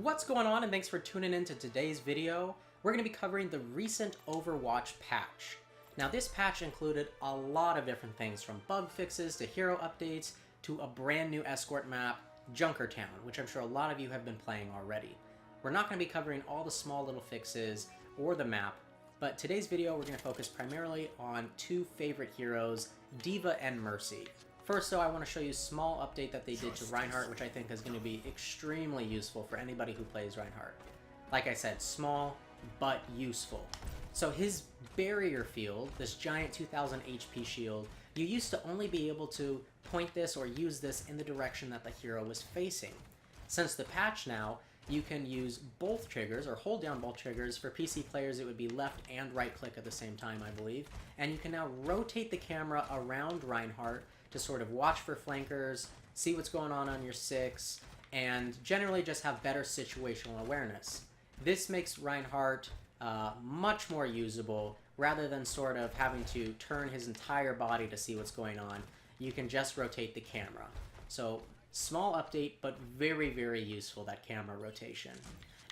What's going on, and thanks for tuning in to today's video. We're going to be covering the recent Overwatch patch. Now this patch included a lot of different things, from bug fixes to hero updates to a brand new escort map, Junkertown, which I'm sure a lot of you have been playing already. We're not going to be covering all the small little fixes or the map, but today's video we're going to focus primarily on two favorite heroes, D.Va and Mercy. First though, I want to show you a small update that they did to Reinhardt, which I think is going to be extremely useful for anybody who plays Reinhardt. Like I said, small but useful. So his barrier field, this giant 2000 HP shield, you used to only be able to point this or use this in the direction that the hero was facing. Since the patch now, you can use both triggers, or hold down both triggers. For PC players, it would be left and right click at the same time, I believe. And you can now rotate the camera around Reinhardt to sort of watch for flankers, see what's going on your 6, and generally just have better situational awareness. This makes Reinhardt much more usable. Rather than sort of having to turn his entire body to see what's going on, you can just rotate the camera. So, small update, but very, very useful, that camera rotation.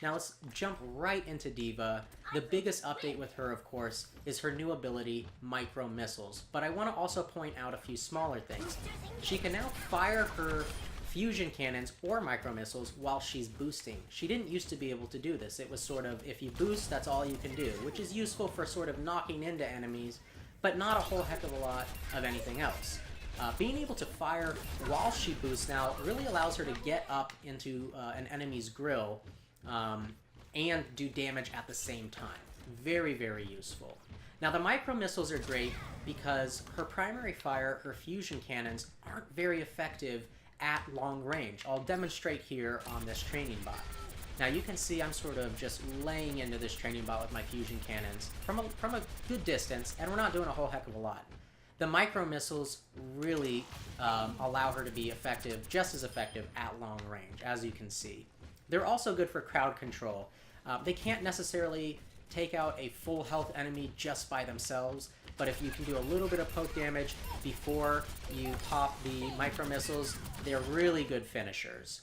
Now let's jump right into D.Va. The biggest update with her, of course, is her new ability, Micro Missiles. But I want to also point out a few smaller things. She can now fire her fusion cannons or micro missiles while she's boosting. She didn't used to be able to do this. It was sort of, if you boost, that's all you can do, which is useful for sort of knocking into enemies, but not a whole heck of a lot of anything else. Being able to fire while she boosts now really allows her to get up into an enemy's grill and do damage at the same time. Very, very useful. Now the micro missiles are great because her primary fire, her fusion cannons, aren't very effective at long range. I'll demonstrate here on this training bot. Now you can see I'm sort of just laying into this training bot with my fusion cannons from a good distance, and we're not doing a whole heck of a lot. The micro missiles really allow her to be effective, just as effective at long range, as you can see. They're also good for crowd control. They can't necessarily take out a full health enemy just by themselves, but if you can do a little bit of poke damage before you pop the micro missiles, they're really good finishers.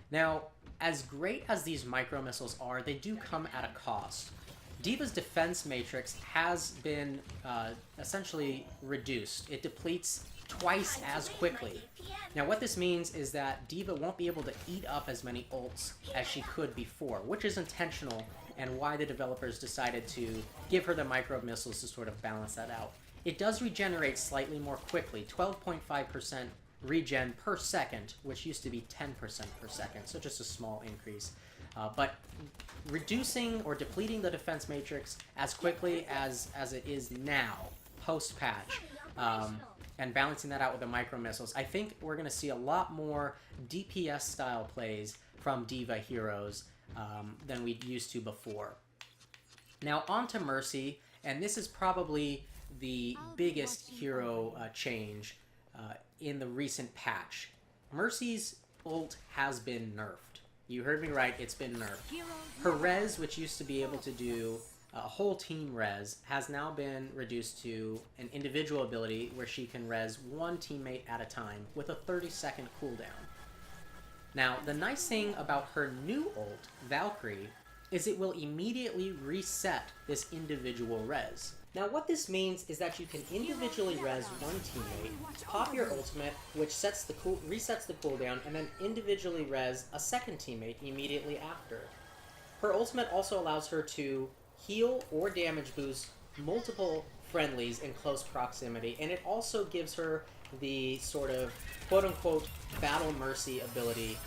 Now, as great as these micro missiles are, they do come at a cost. D.Va's defense matrix has been essentially reduced. It depletes twice as quickly. Now what this means is that D.Va won't be able to eat up as many ults as she could before, which is intentional and why the developers decided to give her the micro missiles to sort of balance that out. It does regenerate slightly more quickly, 12.5% regen per second, which used to be 10% per second, so just a small increase. But reducing or depleting the defense matrix as quickly as it is now, post-patch, and balancing that out with the micro missiles, I think we're going to see a lot more DPS-style plays from D.Va heroes than we used to before. Now on to Mercy, and this is probably the biggest hero change in the recent patch. Mercy's ult has been nerfed. You heard me right, it's been nerfed. Her res, which used to be able to do a whole team res, has now been reduced to an individual ability where she can res one teammate at a time with a 30-second cooldown. Now, the nice thing about her new ult, Valkyrie, is it will immediately reset this individual res. Now what this means is that you can individually res one teammate, pop your ultimate, which resets the cooldown, and then individually res a second teammate immediately after. Her ultimate also allows her to heal or damage boost multiple friendlies in close proximity, and it also gives her the sort of quote-unquote Battle Mercy ability.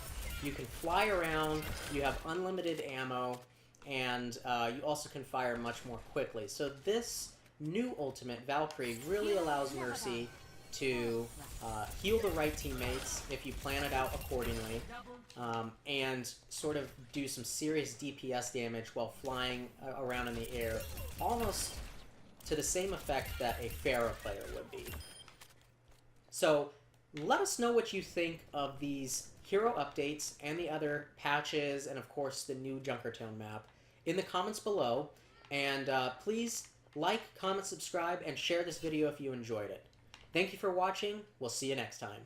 You can fly around, you have unlimited ammo, and you also can fire much more quickly. So this new ultimate, Valkyrie, really allows Mercy to heal the right teammates if you plan it out accordingly, and sort of do some serious DPS damage while flying around in the air, almost to the same effect that a Pharah player would be. So let us know what you think of these hero updates and the other patches, and of course the new Junkertown map, in the comments below, and please like, comment, subscribe, and share this video if you enjoyed it. Thank you for watching. We'll see you next time.